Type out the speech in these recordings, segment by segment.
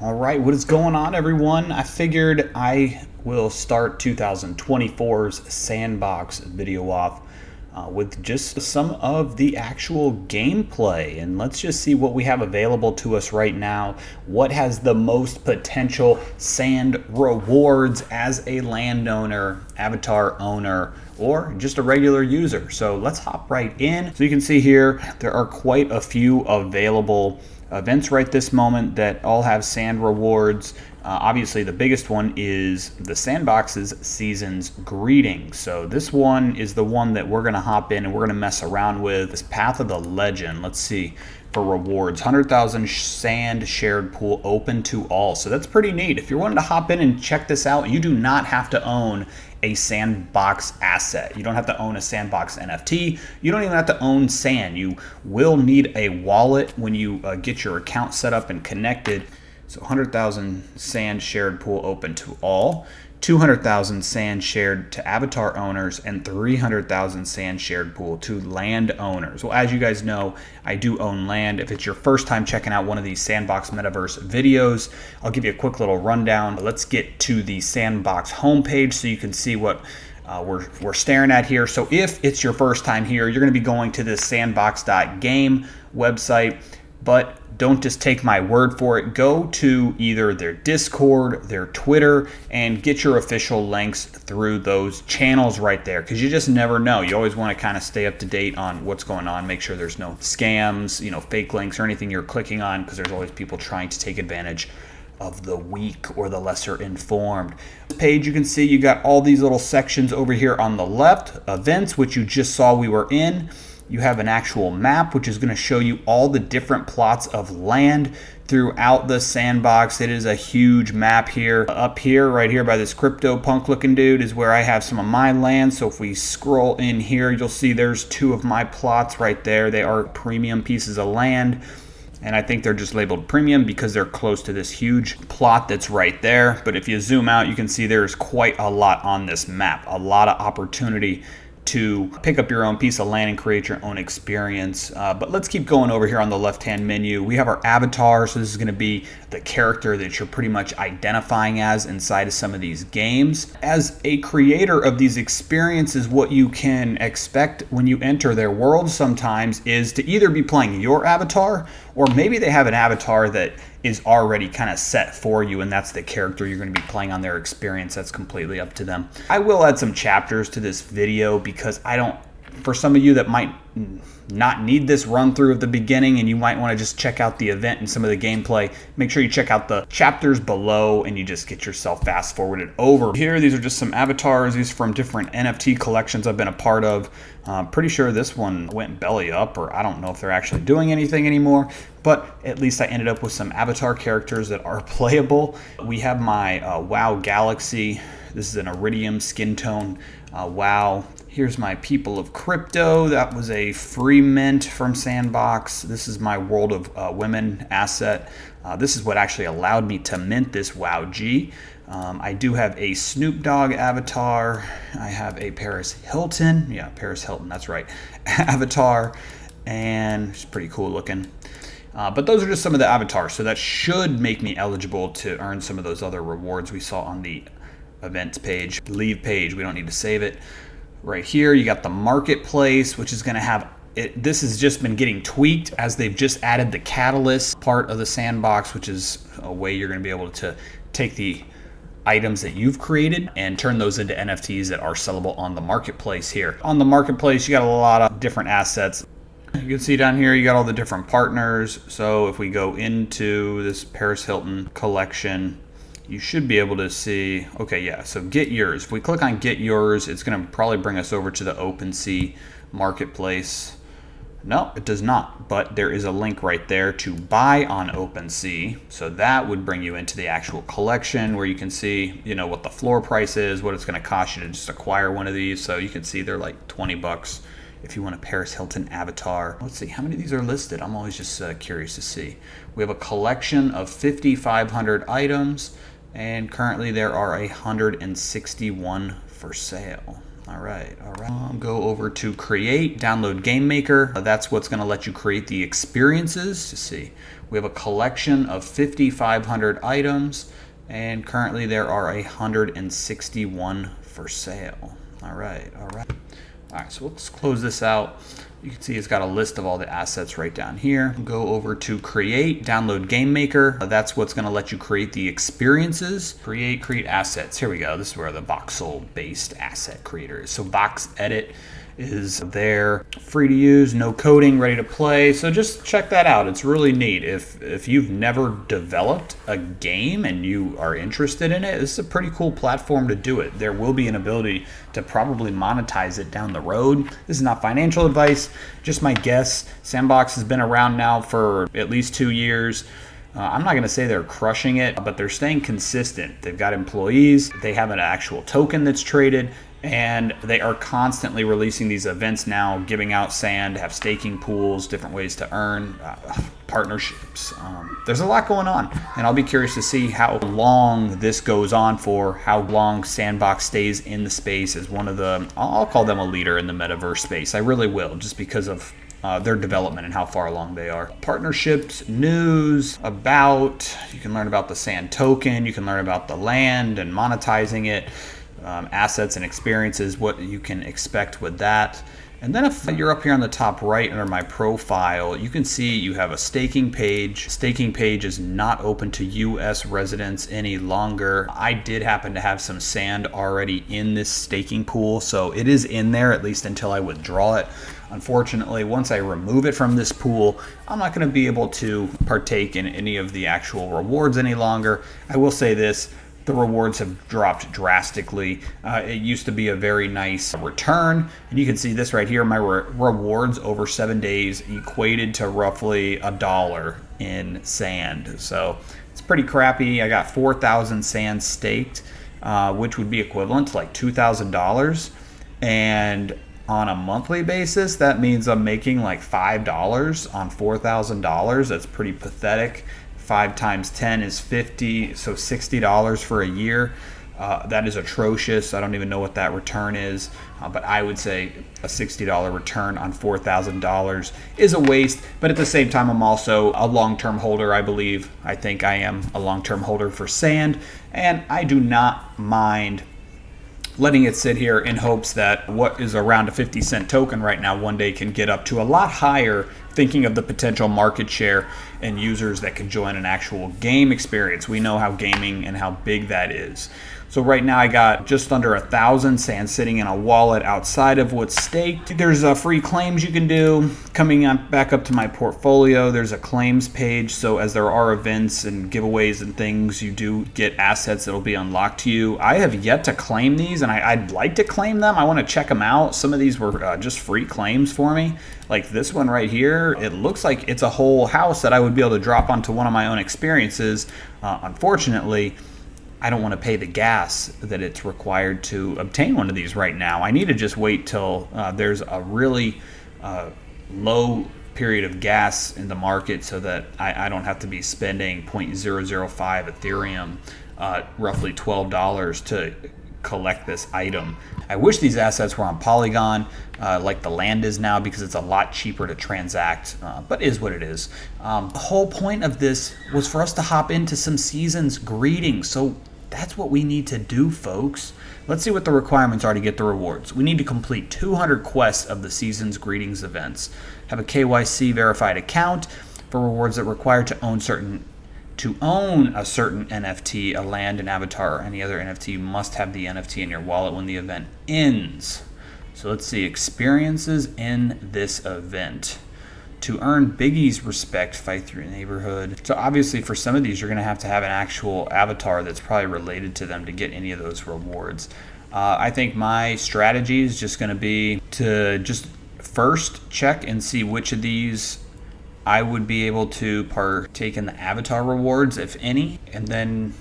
All right, what is going on, everyone? I figured I will start 2024's Sandbox video off with just some of the actual gameplay. And let's just see what we have available to us right now. What has the most potential sand rewards as a landowner, avatar owner, or just a regular user. So let's hop right in. So you can see here, there are quite a few available events right this moment that all have sand rewards. Obviously the biggest one is the Sandbox's Season's Greetings. So this one is the one that we're gonna hop in and we're gonna mess around with. This Path of the Legend, let's see, for rewards, 100,000 sand shared pool open to all. So that's pretty neat. If you're wanting to hop in and check this out, you do not have to own a Sandbox asset. You don't have to own a Sandbox NFT. You don't even have to own sand. You will need a wallet when you get your account set up and connected. So 100,000 sand shared pool open to all, 200,000 sand shared to avatar owners, and 300,000 sand shared pool to landowners. Well, as you guys know, I do own land. If it's your first time checking out one of these Sandbox Metaverse videos, I'll give you a quick little rundown. Let's get to the Sandbox homepage so you can see what we're staring at here. So if it's your first time here, you're going to be going to this sandbox.game website, but don't just take my word for it. Go to either their Discord, their Twitter, and get your official links through those channels right there, because you just never know. You always want to kind of stay up to date on what's going on, make sure there's no scams, fake links or anything you're clicking on, because there's always people trying to take advantage of the weak or the lesser informed. This page, you can see you got all these little sections over here on the left. Events, which you just saw we were in. You have an actual map, which is going to show you all the different plots of land throughout the sandbox. It is a huge map here. Up here, right here by this crypto punk looking dude, is where I have some of my land. So if we scroll in here, you'll see there's two of my plots right there. They are premium pieces of land. And I think they're just labeled premium because they're close to this huge plot that's right there. But if you zoom out, you can see there's quite a lot on this map, a lot of opportunity to pick up your own piece of land and create your own experience. But let's keep going over here on the left-hand menu. We have our avatar, so this is gonna be the character that you're pretty much identifying as inside of some of these games. As a creator of these experiences, what you can expect when you enter their world sometimes is to either be playing your avatar, or maybe they have an avatar that is already kind of set for you, and that's the character you're going to be playing on their experience. That's completely up to them. I will add some chapters to this video because for some of you that might not need this run through at the beginning and you might want to just check out the event and some of the gameplay, make sure you check out the chapters below and you just get yourself fast forwarded over. Here, these are just some avatars. These are from different NFT collections I've been a part of. Pretty sure this one went belly up, or I don't know if they're actually doing anything anymore, but at least I ended up with some avatar characters that are playable. We have my WoW Galaxy. This is an Iridium skin tone WoW. Here's my People of Crypto. That was a free mint from Sandbox. This is my World of Women asset. This is what actually allowed me to mint this WoW G. I do have a Snoop Dogg avatar. I have a Paris Hilton. Yeah, Paris Hilton, that's right. Avatar, and it's pretty cool looking. But those are just some of the avatars, so that should make me eligible to earn some of those other rewards we saw on the events page. Leave page, we don't need to save it. Right here, you got the marketplace, which is going to have this has just been getting tweaked as they've just added the catalyst part of the sandbox, which is a way you're going to be able to take the items that you've created and turn those into NFTs that are sellable on the marketplace here. On the marketplace, you got a lot of different assets. You can see down here, you got all the different partners. So if we go into this Paris Hilton collection, you should be able to see, okay, yeah, so get yours. If we click on get yours, it's gonna probably bring us over to the OpenSea marketplace. No, it does not, but there is a link right there to buy on OpenSea. So that would bring you into the actual collection where you can see, what the floor price is, what it's gonna cost you to just acquire one of these. So you can see they're like 20 bucks if you want a Paris Hilton avatar. Let's see, how many of these are listed? I'm always just curious to see. We have a collection of 5,500 items, and currently there are 161 for sale. All right. Go over to create, download Game Maker. That's what's going to let you create the experiences. To see, we have a collection of 5,500 items, and currently there are 161 for sale. All right. All right, so let's close this out. You can see it's got a list of all the assets right down here. Go over to create, download Game Maker. That's what's going to let you create the experiences. Create assets. Here we go. This is where the voxel based asset creator is. So Vox Edit is there, free to use, no coding, ready to play. So just check that out. It's really neat. If you've never developed a game and you are interested in it, this is a pretty cool platform to do it. There will be an ability to probably monetize it down the road. This is not financial advice, just my guess. Sandbox has been around now for at least 2 years. I'm not going to say they're crushing it, but they're staying consistent. They've got employees, they have an actual token that's traded, and they are constantly releasing these events now, giving out sand, have staking pools, different ways to earn, partnerships. There's a lot going on, and I'll be curious to see how long this goes on for, how long Sandbox stays in the space as one of the, I'll call them a leader in the metaverse space. I really will, just because of their development and how far along they are. Partnerships, news, you can learn about the sand token, you can learn about the land and monetizing it, assets and experiences, what you can expect with that. And then if you're up here on the top right under my profile, you can see you have a staking page. Staking page is not open to US residents any longer. I did happen to have some sand already in this staking pool, so it is in there at least until I withdraw it. Unfortunately, once I remove it from this pool, I'm not going to be able to partake in any of the actual rewards any longer. I will say this, the rewards have dropped drastically. It used to be a very nice return, and you can see this right here. My rewards over 7 days equated to roughly $1 in sand. So it's pretty crappy. I got 4,000 sand staked, which would be equivalent to like $2,000. And on a monthly basis, that means I'm making like $5 on $4,000. That's pretty pathetic. 5 times 10 is 50, so $60 for a year. That is atrocious. I don't even know what that return is, but I would say a $60 return on $4,000 is a waste. But at the same time, I'm also a long-term holder, I believe. I think I am a long-term holder for sand, and I do not mind letting it sit here in hopes that what is around a 50-cent token right now one day can get up to a lot higher, thinking of the potential market share and users that could join an actual game experience. We know how gaming and how big that is. So right now I got just under 1,000 sand sitting in a wallet outside of what's staked. There's free claims you can do. Coming on back up to my portfolio, there's a claims page. So as there are events and giveaways and things, you do get assets that will be unlocked to you. I have yet to claim these, and I'd like to claim them. I want to check them out. Some of these were just free claims for me. Like this one right here, it looks like it's a whole house that I would be able to drop onto one of my own experiences. Unfortunately, I don't want to pay the gas that it's required to obtain one of these right now. I need to just wait till there's a really low period of gas in the market so that I don't have to be spending 0.005 Ethereum, roughly $12 to collect this item. I wish these assets were on Polygon like the land is now, because it's a lot cheaper to transact, but is what it is. The whole point of this was for us to hop into some season's greetings, so that's what we need to do, folks. Let's see what the requirements are to get the rewards. We need to complete 200 quests of the season's greetings events, have a KYC verified account for rewards that require to own a certain NFT, a land, an avatar, or any other NFT. You must have the NFT in your wallet when the event ends. So let's see, experiences in this event. To earn Biggie's respect, fight through your neighborhood. So obviously for some of these, you're going to have an actual avatar that's probably related to them to get any of those rewards. I think my strategy is just going to be to just first check and see which of these I would be able to partake in the avatar rewards, if any, and then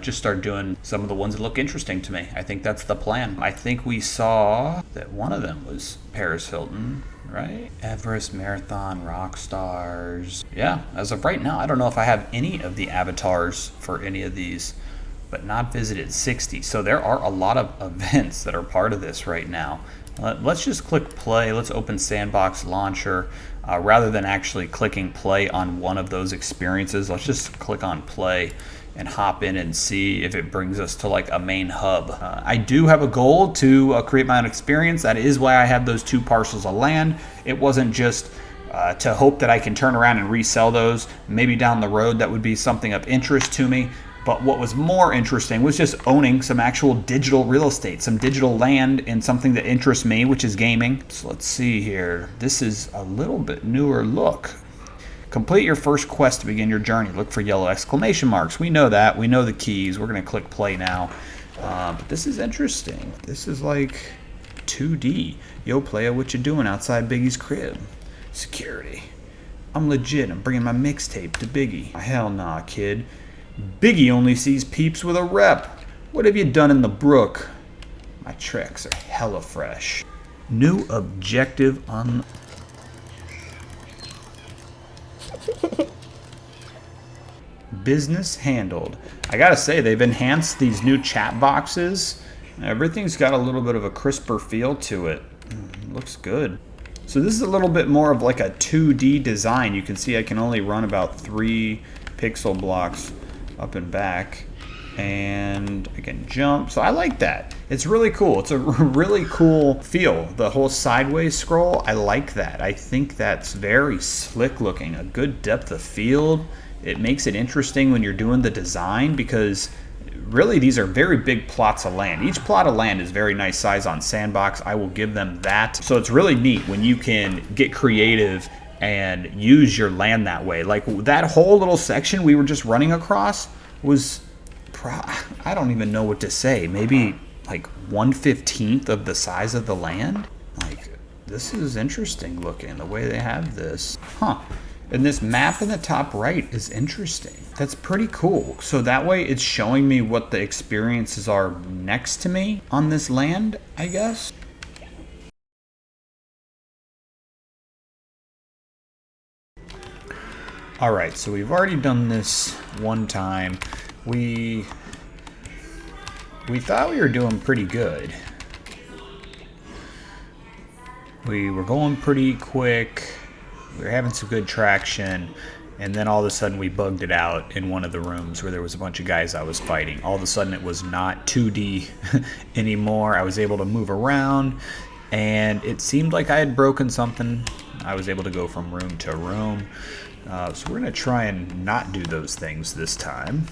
just start doing some of the ones that look interesting to me. I think that's the plan. I think we saw that one of them was Paris Hilton, right? Everest Marathon, rock stars. Yeah, as of right now, I don't know if I have any of the avatars for any of these. but not visited 60. So there are a lot of events that are part of this right now. Let's just click play. Let's open Sandbox Launcher. Rather than actually clicking play on one of those experiences, let's just click on play and hop in and see if it brings us to like a main hub. I do have a goal to create my own experience. That is why I have those 2 parcels of land. It wasn't just to hope that I can turn around and resell those. Maybe down the road that would be something of interest to me. But what was more interesting was just owning some actual digital real estate, some digital land, and something that interests me, which is gaming. So let's see here. This is a little bit newer look. Complete your first quest to begin your journey. Look for yellow exclamation marks. We know that. We know the keys. We're going to click play now. But this is interesting. This is like 2D. Yo, playa, what you doing outside Biggie's crib? Security. I'm legit. I'm bringing my mixtape to Biggie. Hell nah, kid. Biggie only sees peeps with a rep. What have you done in the brook? My tracks are hella fresh. New objective on... Business handled. I gotta say, they've enhanced these new chat boxes. Everything's got a little bit of a crisper feel to it. Looks good. So this is a little bit more of like a 2D design. You can see I can only run about 3 pixel blocks up and back, and I can jump. So I like that. It's really cool. It's a really cool feel. The whole sideways scroll, I like that. I think that's very slick looking. A good depth of field. It makes it interesting when you're doing the design, because really these are very big plots of land. Each plot of land is very nice size on Sandbox. I will give them that. So it's really neat when you can get creative and use your land that way. Like that whole little section we were just running across was, I don't even know what to say, maybe like 1/15 of the size of the land. Like, this is interesting looking, the way they have this. Huh. And this map in the top right is interesting. That's pretty cool. So that way it's showing me what the experiences are next to me on this land, I guess. All right, so we've already done this one time. We thought we were doing pretty good. We were going pretty quick. We were having some good traction. And then all of a sudden we bugged it out in one of the rooms where there was a bunch of guys I was fighting. All of a sudden it was not 2D anymore. I was able to move around, and it seemed like I had broken something. I was able to go from room to room. So we're going to try and not do those things this time.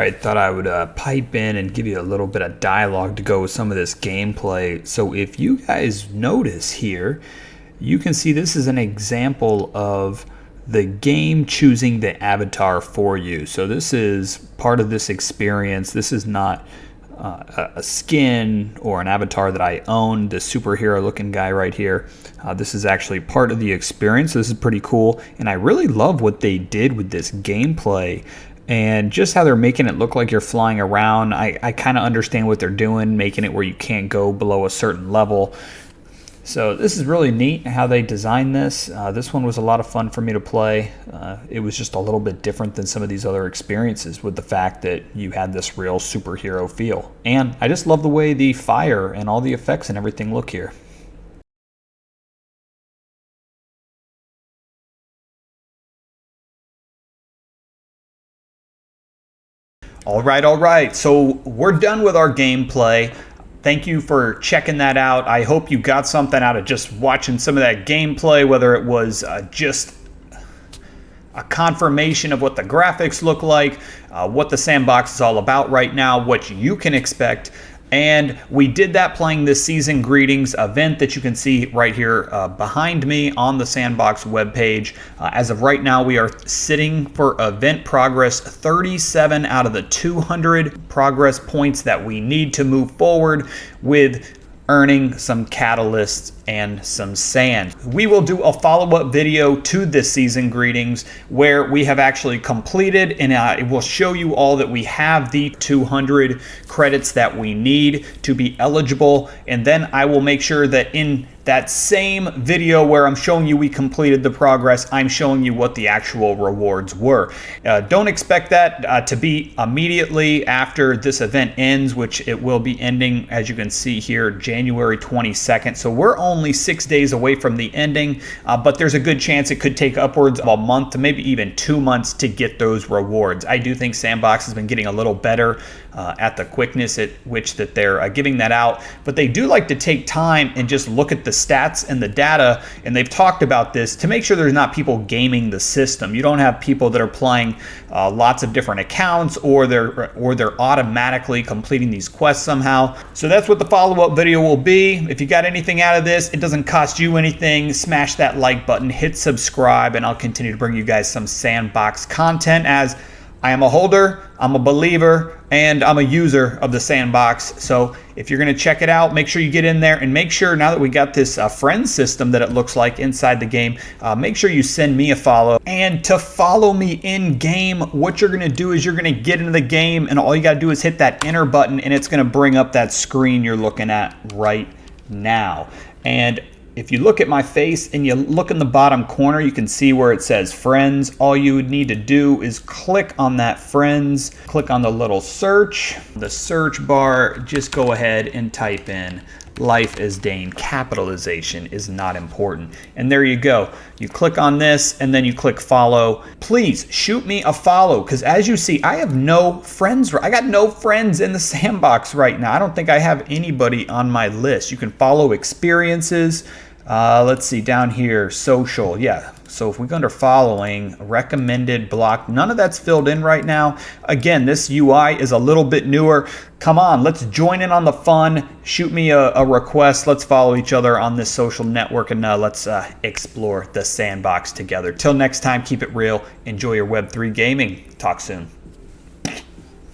I thought I would pipe in and give you a little bit of dialogue to go with some of this gameplay. So if you guys notice here, you can see this is an example of the game choosing the avatar for you. So this is part of this experience. This is not a skin or an avatar that I own, the superhero looking guy right here. This is actually part of the experience. This is pretty cool, and I really love what they did with this gameplay and just how they're making it look like you're flying around. I kind of understand what they're doing, making it where you can't go below a certain level. So this is really neat how they designed this. This one was a lot of fun for me to play. It was just a little bit different than some of these other experiences with the fact that you had this real superhero feel. And I just love the way the fire and all the effects and everything look here. All right. So we're done with our gameplay. Thank you for checking that out. I hope you got something out of just watching some of that gameplay, whether it was just a confirmation of what the graphics look like, what the Sandbox is all about right now, what you can expect. And we did that playing this Season Greetings event that you can see right here behind me on the Sandbox webpage. As of right now, we are sitting for event progress 37 out of the 200 progress points that we need to move forward with earning some catalysts and some sand. We will do a follow-up video to this Season Greetings where we have actually completed, and it will show you all that we have the 200 credits that we need to be eligible. And then I will make sure that in that same video where I'm showing you we completed the progress, I'm showing you what the actual rewards were. Don't expect that to be immediately after this event ends, which it will be ending, as you can see here, January 22nd. So we're only 6 days away from the ending, but there's a good chance it could take upwards of a month to maybe even 2 months to get those rewards. I do think Sandbox has been getting a little better at the quickness at which that they're giving that out, but they do like to take time and just look at the stats and the data, and they've talked about this to make sure there's not people gaming the system. You don't have people that are playing lots of different accounts, or they're automatically completing these quests somehow. So that's what the follow-up video will be. If you got anything out of this, it doesn't cost you anything. Smash that like button, hit subscribe, and I'll continue to bring you guys some Sandbox content, as I am a holder, I'm a believer, and I'm a user of the Sandbox. So if you're going to check it out, make sure you get in there, and make sure, now that we got this friend system that it looks like inside the game, make sure you send me a follow. And to follow me in game, what you're going to do is you're going to get into the game, and all you got to do is hit that enter button, and it's going to bring up that screen you're looking at right now. And if you look at my face and you look in the bottom corner, you can see where it says friends. All you would need to do is click on that friends, click on the little search. The search bar, just go ahead and type in LifeAsDane. Capitalization is not important. And there you go. You click on this and then you click follow. Please shoot me a follow, because as you see, I have no friends. I got no friends in the Sandbox right now. I don't think I have anybody on my list. You can follow experiences. Let's see down here, social. Yeah. So if we go under following, recommended, blocked, none of that's filled in right now. Again, this UI is a little bit newer. Come on, let's join in on the fun. Shoot me a request. Let's follow each other on this social network, and let's explore the Sandbox together. Till next time, keep it real. Enjoy your Web3 gaming. Talk soon.